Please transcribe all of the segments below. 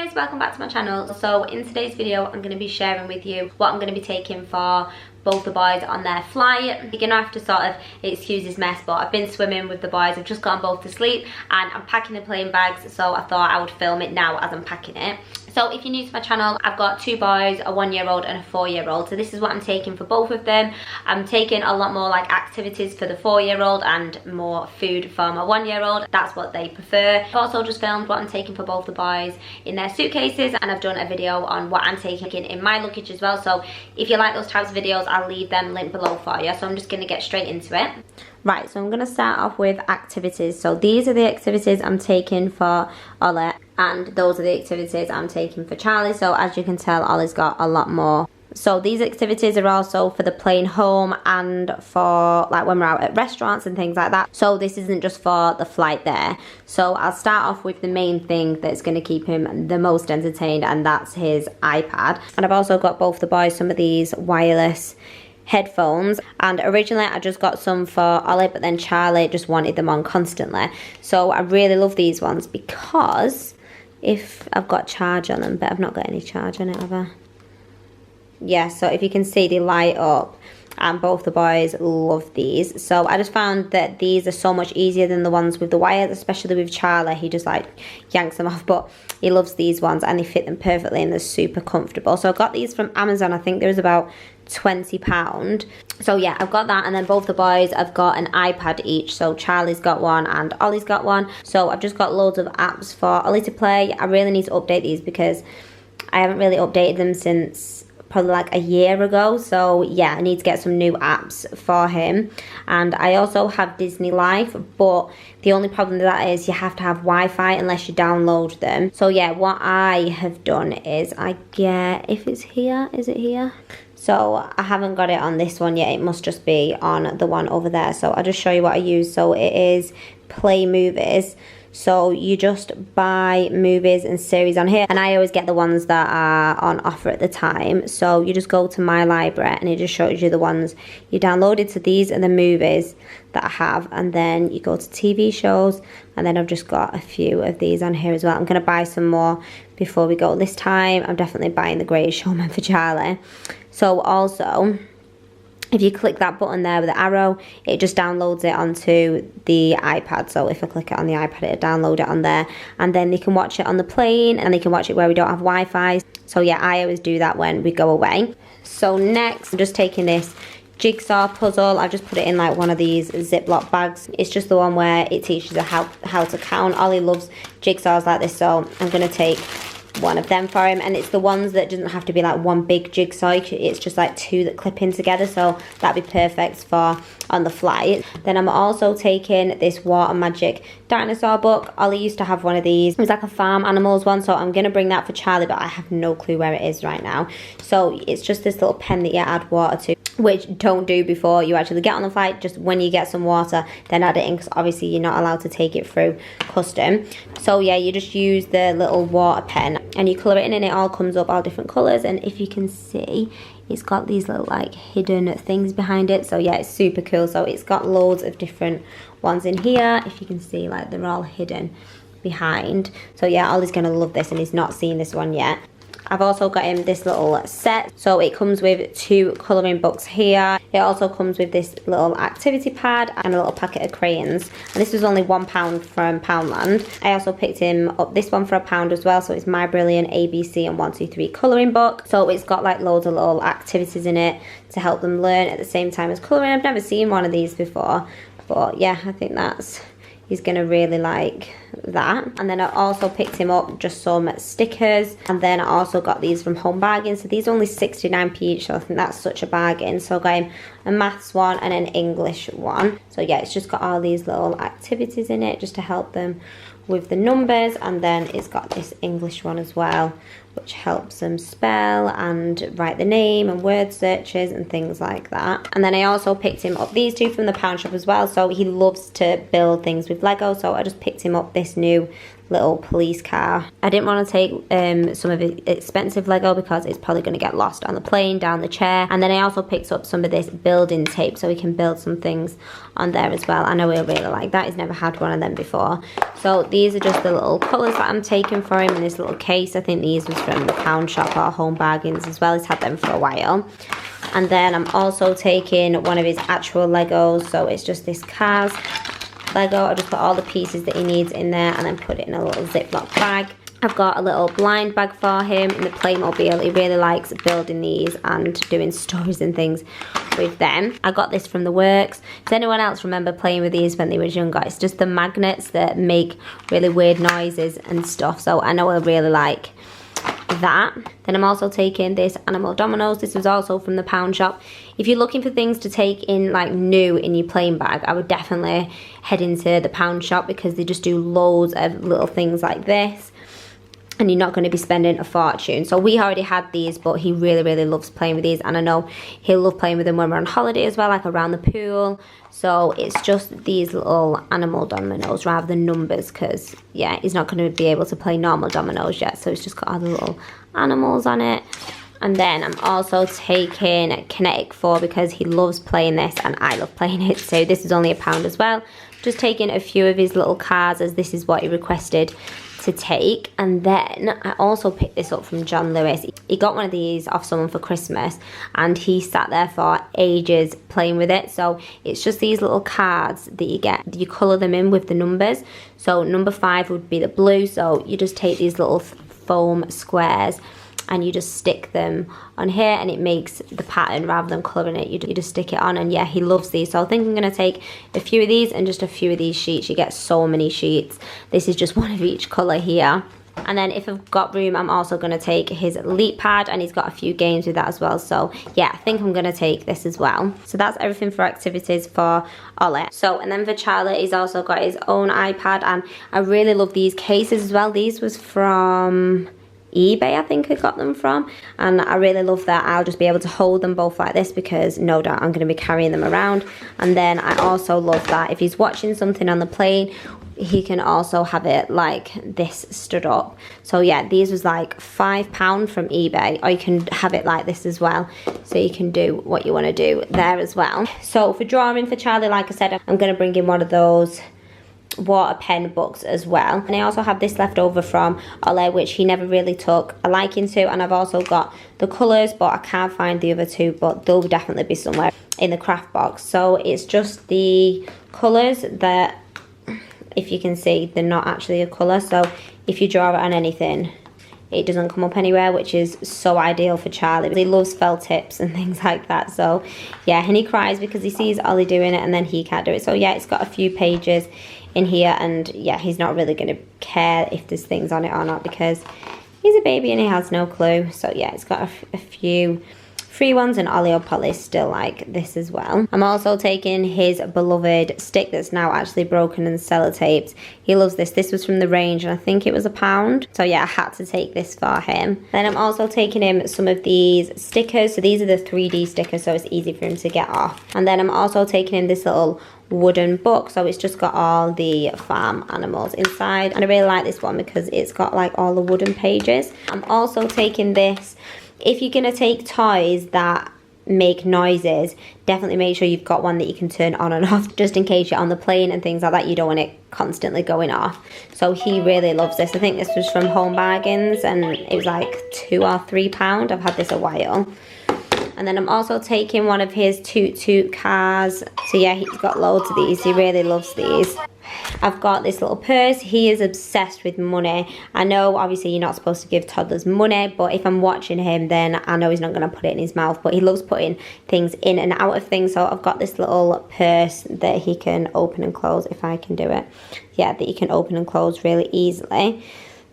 guys, welcome back to my channel. So in today's video I'm going to be sharing with you what I'm going to be taking for both the boys on their flight. You're gonna have to sort of excuse this mess, but I've been swimming with the boys. I've just gotten both to sleep and I'm packing the plane bags, so I thought I would film it now as I'm packing it. So if you're new to my channel, I've got two boys, a 1-year-old and a 4-year-old. So this is what I'm taking for both of them. I'm taking a lot more like activities for the 4-year-old and more food for my 1-year-old. That's what they prefer. I've also just filmed what I'm taking for both the boys in their suitcases, and I've done a video on what I'm taking in my luggage as well. So if you like those types of videos, I'll leave them linked below for you. So I'm just going to get straight into it. Right, so I'm going to start off with activities. So these are the activities I'm taking for Ollie, and those are the activities I'm taking for Charlie. So as you can tell, Ollie's got a lot more. So these activities are also for the plane home and for like when we're out at restaurants and things like that. So this isn't just for the flight there. So I'll start off with the main thing that's going to keep him the most entertained, and that's his iPad. And I've also got both the boys some of these wireless headphones, and originally I just got some for Ollie, but then Charlie just wanted them on constantly. So I really love these ones because if I've got charge on them, but I've not got any charge on it, have I? Yeah, so if you can see, they light up, and both the boys love these. So I just found that these are so much easier than the ones with the wires, especially with Charlie. He just like yanks them off, but he loves these ones and they fit them perfectly and they're super comfortable. So I got these from Amazon. I think there was about £20. So yeah, I've got that, and then both the boys have got an iPad each. So Charlie's got one and Ollie's got one. So I've just got loads of apps for Ollie to play. I really need to update these because I haven't really updated them since probably like a year ago. So yeah, I need to get some new apps for him. And I also have Disney Life, but the only problem with that is you have to have Wi-Fi unless you download them. So yeah, what I have done is I get, if it's here, is it here? So I haven't got it on this one yet. It must just be on the one over there. So I'll just show you what I use. So it is Play Movies. So you just buy movies and series on here, and I always get the ones that are on offer at the time. So you just go to my library and it just shows you the ones you downloaded. So these are the movies that I have, and then you go to TV shows, and then I've just got a few of these on here as well. I'm going to buy some more before we go this time. I'm definitely buying The Greatest Showman for Charlie. So also, if you click that button there with the arrow, it just downloads it onto the iPad. So if I click it on the iPad, it'll download it on there. And then they can watch it on the plane, and they can watch it where we don't have Wi-Fi. So yeah, I always do that when we go away. So next, I'm just taking this jigsaw puzzle. I've just put it in like one of these Ziploc bags. It's just the one where it teaches you how to count. Ollie loves jigsaws like this, so I'm going to take one of them for him, and it's the ones that doesn't have to be like one big jigsaw. It's just like two that clip in together, so that'd be perfect for on the flight. Then I'm also taking this Water Magic dinosaur book. Ollie used to have one of these. It was like a farm animals one, so I'm gonna bring that for Charlie, but I have no clue where it is right now. So it's just this little pen that you add water to, which don't do before you actually get on the flight. Just when you get some water, then add it in, because obviously you're not allowed to take it through custom. So yeah, you just use the little water pen and you colour it in, and it all comes up all different colours. And if you can see, it's got these little like hidden things behind it. So yeah, it's super cool. So it's got loads of different ones in here. If you can see, like they're all hidden behind. So yeah, Ollie's gonna love this, and he's not seen this one yet. I've also got him this little set. So it comes with 2 colouring books here. It also comes with this little activity pad and a little packet of crayons. And this was only £1 from Poundland. I also picked him up this one for £1 as well. So it's My Brilliant ABC and 1, 2, 3 colouring book. So it's got like loads of little activities in it to help them learn at the same time as colouring. I've never seen one of these before, but yeah, I think he's gonna really like that. And then I also picked him up just some stickers, and then I also got these from Home Bargains. So these are only 69p each, so I think that's such a bargain. So I got him a maths one and an English one. So yeah, it's just got all these little activities in it just to help them with the numbers, and then it's got this English one as well, which helps them spell and write the name and word searches and things like that. And then I also picked him up these 2 from the pound shop as well. So he loves to build things with Lego, so I just picked him up this new little police car. I didn't want to take some of the expensive Lego because it's probably going to get lost on the plane, down the chair. And then I also picked up some of this building tape so we can build some things on there as well. I know he'll really like that. He's never had one of them before. So these are just the little colours that I'm taking for him in this little case. I think these was from the pound shop or Home Bargains as well. He's had them for a while. And then I'm also taking one of his actual Legos. So it's just this Cars Lego. I just put all the pieces that he needs in there and then put it in a little Ziploc bag. I've got a little blind bag for him in the Playmobil. He really likes building these and doing stories and things with them. I got this from the works. Does anyone else remember playing with these when they was younger? It's just the magnets that make really weird noises and stuff. So I know I really like that. Then I'm also taking this animal dominoes. This was also from the pound shop. If you're looking for things to take in like new in your plain bag, I would definitely head into the pound shop because they just do loads of little things like this and you're not going to be spending a fortune. So we already had these, but he really loves playing with these, and I know he'll love playing with them when we're on holiday as well, like around the pool. So it's just these little animal dominoes rather than numbers, because yeah, he's not going to be able to play normal dominoes yet, so it's just got all the little animals on it. And then I'm also taking Kinetic 4 because he loves playing this and I love playing it, so this is only £1 as well. Just taking a few of his little cars as this is what he requested to take. And then I also picked this up from John Lewis. He got one of these off someone for Christmas and he sat there for ages playing with it. So it's just these little cards that you get, you colour them in with the numbers. So number 5 would be the blue, so you just take these little foam squares and you just stick them on here and it makes the pattern rather than colouring it. You just stick it on, and yeah, he loves these. So I think I'm going to take a few of these and just a few of these sheets. You get so many sheets. This is just one of each colour here. And then if I've got room, I'm also going to take his Leap Pad, and he's got a few games with that as well. So yeah, I think I'm going to take this as well. So that's everything for activities for Ollie. So, and then for Charlie, he's also got his own iPad, and I really love these cases as well. These was from eBay, I think I got them from, and I really love that. I'll just be able to hold them both like this because no doubt I'm going to be carrying them around. And then I also love that if he's watching something on the plane, he can also have it like this stood up. So yeah, these was like £5 from eBay, or you can have it like this as well, so you can do what you want to do there as well. So for drawing for Charlie, like I said, I'm going to bring in one of those water pen books as well. And I also have this left over from Ollie, which he never really took a liking to, and I've also got the colours, but I can't find the other two, but they'll definitely be somewhere in the craft box. So it's just the colours that, if you can see, they're not actually a colour, so if you draw it on anything it doesn't come up anywhere, which is so ideal for Charlie. He loves felt tips and things like that. So yeah, and he cries because he sees Ollie doing it and then he can't do it. So yeah, it's got a few pages in here, and yeah, he's not really going to care if there's things on it or not because he's a baby and he has no clue. So yeah, it's got a few free ones, and Ollie will probably still like this as well. I'm also taking his beloved stick that's now actually broken and sellotaped. He loves this. This was from the range and I think it was £1. So yeah, I had to take this for him. Then I'm also taking him some of these stickers. So these are the 3D stickers, so it's easy for him to get off. And then I'm also taking him this little wooden book, so it's just got all the farm animals inside, and I really like this one because it's got like all the wooden pages. I'm also taking this. If you're gonna take toys that make noises, definitely make sure you've got one that you can turn on and off, just in case you're on the plane and things like that. You don't want it constantly going off. So he really loves this. I think this was from Home Bargains and it was like £2 or £3. I've had this a while. And then I'm also taking one of his Toot Toot cars. So yeah, he's got loads of these. He really loves these. I've got this little purse. He is obsessed with money. I know obviously you're not supposed to give toddlers money, but if I'm watching him, then I know he's not going to put it in his mouth, but he loves putting things in and out of things. So I've got this little purse that he can open and close, if I can do it. Yeah, that you can open and close really easily.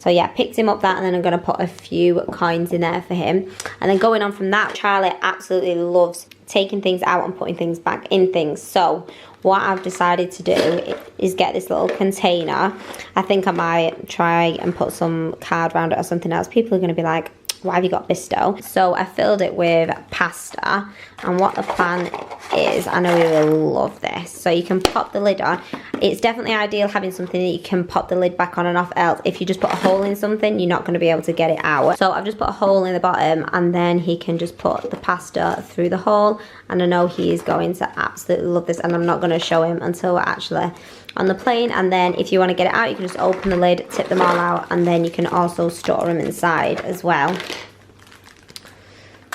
So yeah, picked him up that, and then I'm going to put a few coins in there for him. And then going on from that, Charlie absolutely loves taking things out and putting things back in things. So what I've decided to do is get this little container. I think I might try and put some card around it or something else. People are going to be like, why have you got Bisto? So I filled it with pasta, and what the plan is, I know you will love this. So you can pop the lid on. It's definitely ideal having something that you can pop the lid back on and off, else if you just put a hole in something, you're not going to be able to get it out. So I've just put a hole in the bottom, and then he can just put the pasta through the hole, and I know he is going to absolutely love this, and I'm not going to show him until we're actually on the plane. And then if you want to get it out, you can just open the lid, tip them all out, and then you can also store them inside as well.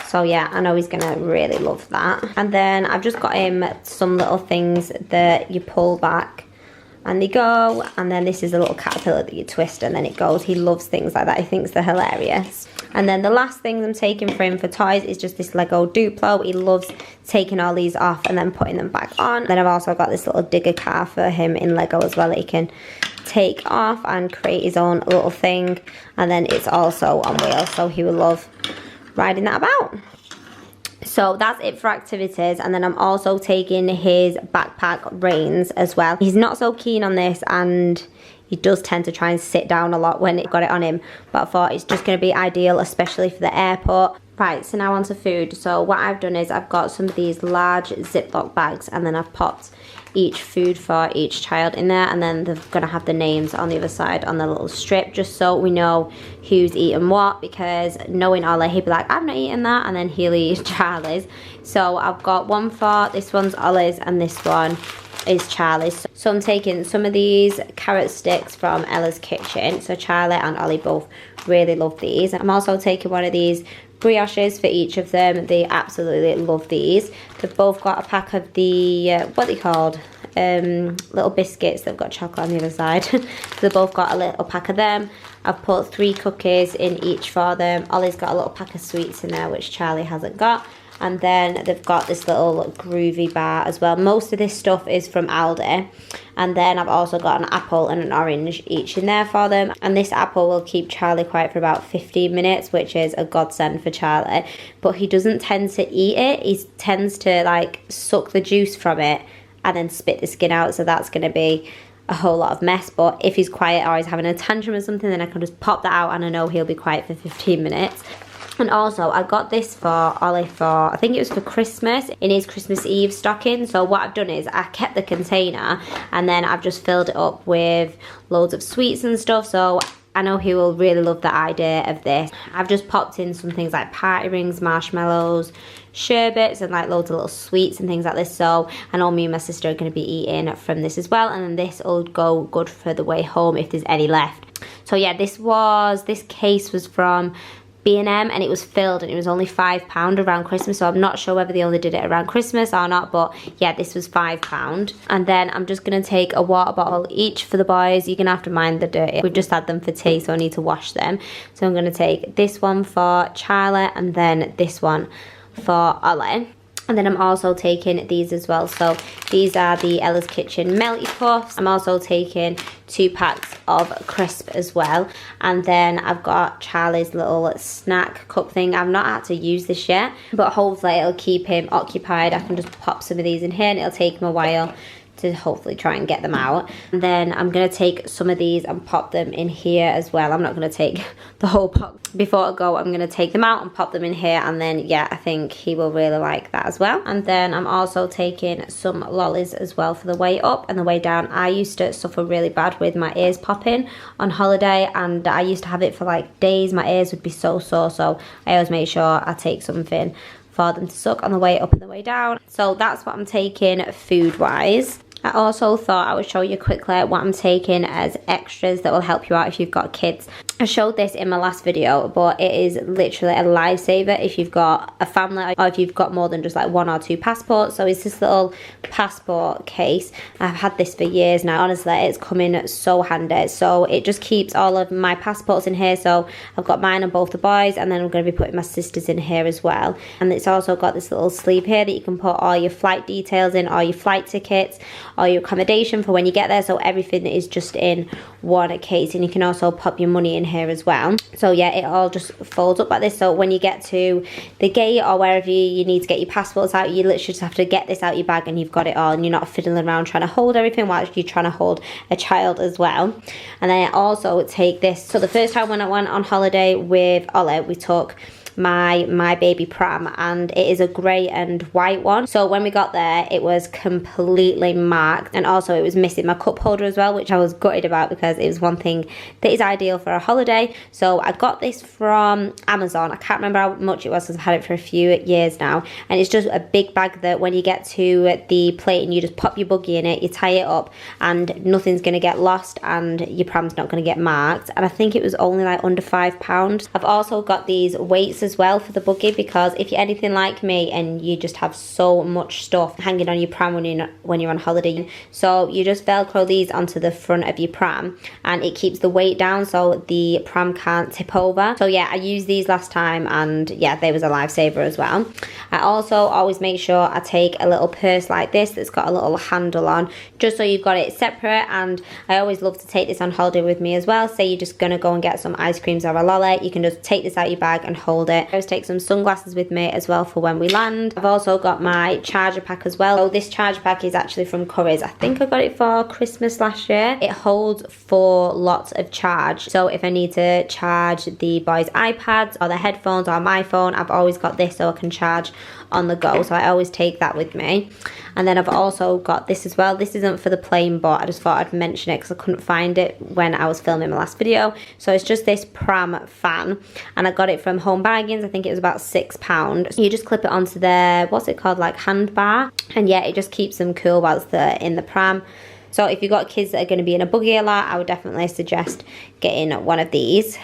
So yeah, I know he's gonna really love that. And then I've just got him some little things that you pull back and they go, and then this is a little caterpillar that you twist and then it goes. He loves things like that. He thinks they're hilarious. And then the last thing I'm taking for him for toys is just this Lego Duplo. He loves taking all these off and then putting them back on. Then I've also got this little digger car for him in Lego as well that he can take off and create his own little thing. And then it's also on wheels, so he will love riding that about. So that's it for activities. And then I'm also taking his backpack reins as well. He's not so keen on this, and he does tend to try and sit down a lot when it got it on him, but I thought it's just going to be ideal, especially for the airport. Right, so now onto food. So what I've done is I've got some of these large Ziploc bags, and then I've popped each food for each child in there, and then they're going to have the names on the other side on the little strip, just so we know who's eating what, because knowing Ollie, he'd be like, I've not eaten that, and then he'll eat Charlie's. So I've got one for, this one's Ollie's, and this one is Charlie's. So I'm taking some of these carrot sticks from Ella's Kitchen. So Charlie and Ollie both really love these. I'm also taking one of these brioches for each of them. They absolutely love these. They've both got a pack of the what are they called, little biscuits. They've got chocolate on the other side. So they've both got a little pack of them. I've put 3 cookies in each for them. Ollie's got a little pack of sweets in there, which Charlie hasn't got. And then they've got this little groovy bar as well. Most of this stuff is from Aldi. And then I've also got an apple and an orange each in there for them. And this apple will keep Charlie quiet for about 15 minutes, which is a godsend for Charlie. But he doesn't tend to eat it. He tends to like suck the juice from it and then spit the skin out. So that's going to be a whole lot of mess. But if he's quiet or he's having a tantrum or something, then I can just pop that out and I know he'll be quiet for 15 minutes. And also, I got this for Ollie for, I think it was for Christmas, in his Christmas Eve stocking. So what I've done is I kept the container and then I've just filled it up with loads of sweets and stuff. So I know he will really love the idea of this. I've just popped in some things like party rings, marshmallows, sherbets, and like loads of little sweets and things like this. So I know me and my sister are going to be eating from this as well. And then this will go good for the way home if there's any left. So yeah, this case was from B&M and it was filled and it was only £5 around Christmas. So I'm not sure whether they only did it around Christmas or not, but yeah, this was £5. And then I'm just gonna take a water bottle each for the boys. You're gonna have to mind the dirty. We've just had them for tea, so I need to wash them. So I'm gonna take this one for Charlie and then this one for Ollie. And then I'm also taking these as well. So these are the Ella's Kitchen Melty Puffs. I'm also taking 2 packs of crisp as well. And then I've got Charlie's little snack cup thing. I've not had to use this yet, but hopefully it'll keep him occupied. I can just pop some of these in here and it'll take him a while to hopefully try and get them out. And then I'm gonna take some of these and pop them in here as well. I'm not gonna take the whole pot. Before I go, I'm gonna take them out and pop them in here, and then yeah, I think he will really like that as well. And then I'm also taking some lollies as well for the way up and the way down. I used to suffer really bad with my ears popping on holiday, and I used to have it for like days. My ears would be so sore, so I always make sure I take something for them to suck on the way up and the way down. So that's what I'm taking food wise. I also thought I would show you quickly what I'm taking as extras that will help you out if you've got kids. I showed this in my last video, but it is literally a lifesaver if you've got a family or if you've got more than just like 1 or 2 passports. So it's this little passport case. I've had this for years now. Honestly, it's come in so handy. So it just keeps all of my passports in here. So I've got mine and both the boys, and then I'm going to be putting my sister's in here as well. And it's also got this little sleeve here that you can put all your flight details in, all your flight tickets, all your accommodation for when you get there. So everything is just in one case, and you can also pop your money in here as well. So yeah, it all just folds up like this. So when you get to the gate or wherever you need to get your passports out, you literally just have to get this out your bag and you've got it all, and you're not fiddling around trying to hold everything while you're trying to hold a child as well. And then I also take this. So the first time when I went on holiday with Ollie, we took my baby pram, and it is a grey and white one. So when we got there, it was completely marked, and also it was missing my cup holder as well, which I was gutted about because it was one thing that is ideal for a holiday. So I got this from Amazon. I can't remember how much it was because I've had it for a few years now, and it's just a big bag that when you get to the plane, you just pop your buggy in it, you tie it up, and nothing's going to get lost and your pram's not going to get marked. And I think it was only like under £5. I've also got these weights as well for the buggy, because if you're anything like me and you just have so much stuff hanging on your pram when you're on holiday, so you just velcro these onto the front of your pram and it keeps the weight down so the pram can't tip over. So yeah, I used these last time, and yeah, they was a lifesaver as well. I also always make sure I take a little purse like this that's got a little handle on, just so you've got it separate. And I always love to take this on holiday with me as well. Say you're just gonna go and get some ice creams or a lolly, you can just take this out your bag and hold it. I always take some sunglasses with me as well for when we land. I've also got my charger pack as well. So this charger pack is actually from Currys. I think I got it for Christmas last year. It holds 4 lots of charge. So if I need to charge the boys' iPads or their headphones or my phone, I've always got this so I can charge on the go. So I always take that with me. And then I've also got this as well. This isn't for the plane, but I just thought I'd mention it because I couldn't find it when I was filming my last video. So it's just this pram fan, and I got it from Home Bargains. I think it was about £6. So you just clip it onto their, what's it called, like hand bar, and yeah, it just keeps them cool whilst they're in the pram. So if you've got kids that are going to be in a buggy a lot, I would definitely suggest getting one of these.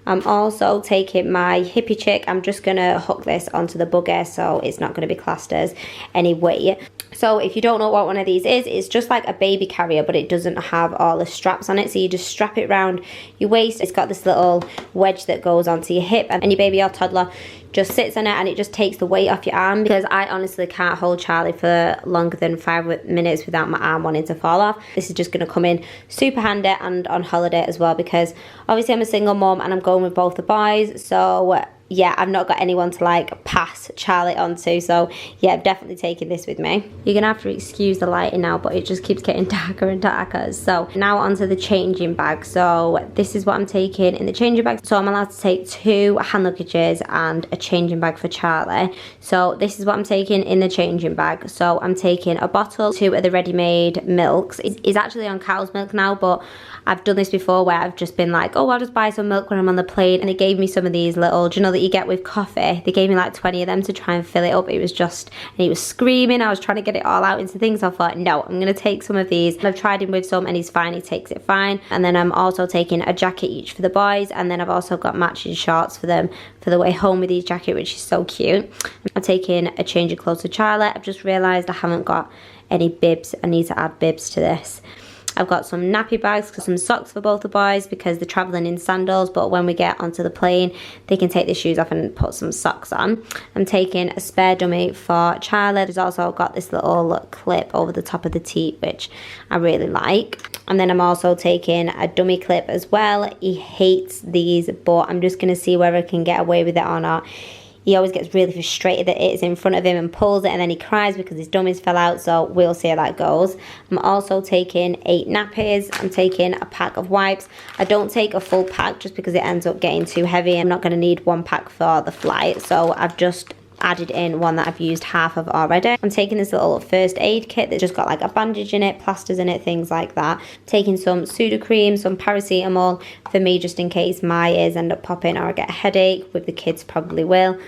I'm also taking my hippie chick. I'm just going to hook this onto the buggy so it's not going to be classed as any weight. So if you don't know what one of these is, it's just like a baby carrier, but it doesn't have all the straps on it. So you just strap it around your waist. It's got this little wedge that goes onto your hip, and your baby or toddler just sits on it, and it just takes the weight off your arm, because I honestly can't hold Charlie for longer than 5 minutes without my arm wanting to fall off. This is just going to come in super handy and on holiday as well, because obviously I'm a single mom and I'm going with both the boys. So yeah, I've not got anyone to like pass Charlie onto, so yeah, I'm definitely taking this with me. You're gonna have to excuse the lighting now, but it just keeps getting darker and darker. So now onto the changing bag. So this is what I'm taking in the changing bag. So I'm allowed to take 2 hand luggages and a changing bag for Charlie. So this is what I'm taking in the changing bag. So I'm taking a bottle, 2 of the ready-made milks. It's actually on cow's milk now, but I've done this before where I've just been like, oh, I'll just buy some milk when I'm on the plane. And they gave me some of these little, do you know that you get with coffee? They gave me like 20 of them to try and fill it up. It was just, and he was screaming. I was trying to get it all out into things. So I thought, no, I'm going to take some of these. And I've tried him with some and he's fine. He takes it fine. And then I'm also taking a jacket each for the boys. And then I've also got matching shorts for them for the way home with each jacket, which is so cute. I'm taking a change of clothes for Charlie. I've just realised I haven't got any bibs. I need to add bibs to this. I've got some nappy bags, some socks for both the boys because they're travelling in sandals, but when we get onto the plane, they can take their shoes off and put some socks on. I'm taking a spare dummy for Charlie. There's also got this little clip over the top of the teeth, which I really like. And then I'm also taking a dummy clip as well. He hates these, but I'm just going to see whether I can get away with it or not. He always gets really frustrated that it is in front of him and pulls it, and then he cries because his dummies fell out, so we'll see how that goes. I'm also taking 8 nappies. I'm taking a pack of wipes. I don't take a full pack just because it ends up getting too heavy. I'm not going to need 1 pack for the flight, so I've just added in one that I've used half of already. I'm taking this little first aid kit that's just got like a bandage in it, plasters in it, things like that. Taking some Sudocrem, some paracetamol for me just in case my ears end up popping or I get a headache. With the kids probably will.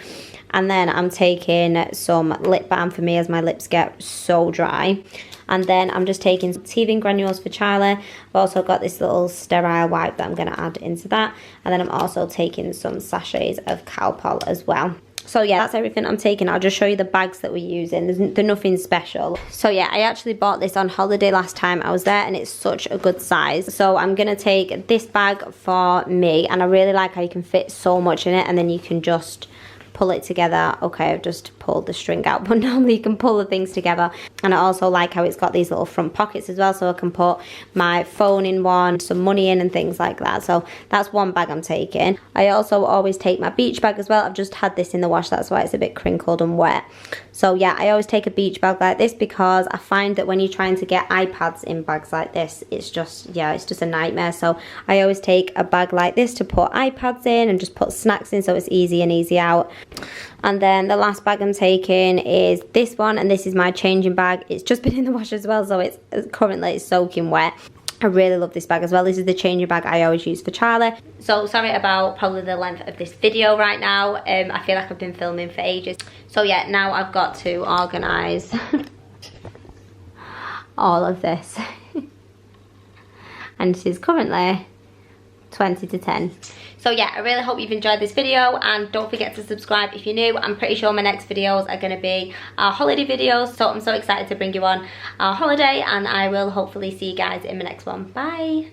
And then I'm taking some lip balm for me as my lips get so dry. And then I'm just taking some teething granules for Charlie. I've also got this little sterile wipe that I'm going to add into that. And then I'm also taking some sachets of Calpol as well. So yeah, that's everything I'm taking. I'll just show you the bags that we're using. They're nothing special. So yeah, I actually bought this on holiday last time I was there, and it's such a good size. So I'm going to take this bag for me, and I really like how you can fit so much in it, and then you can just pull it together. Okay, I've just pulled the string out, but normally you can pull the things together. And I also like how it's got these little front pockets as well, so I can put my phone in one, some money in and things like that. So that's one bag I'm taking. I also always take my beach bag as well. I've just had this in the wash, that's why it's a bit crinkled and wet. So yeah, I always take a beach bag like this because I find that when you're trying to get iPads in bags like this, it's just, yeah, it's just a nightmare. So I always take a bag like this to put iPads in and just put snacks in, so it's easy and easy out. And then the last bag I'm taking is this one, and this is my changing bag. It's just been in the wash as well, so it's currently soaking wet. I really love this bag as well. This is the changing bag I always use for Charlie. So sorry about probably the length of this video right now. I feel like I've been filming for ages. So yeah, now I've got to organise all of this. And this is currently 20 to 10. So yeah, I really hope you've enjoyed this video, and don't forget to subscribe if you're new. I'm pretty sure my next videos are going to be our holiday videos, so I'm so excited to bring you on our holiday, and I will hopefully see you guys in my next one. Bye!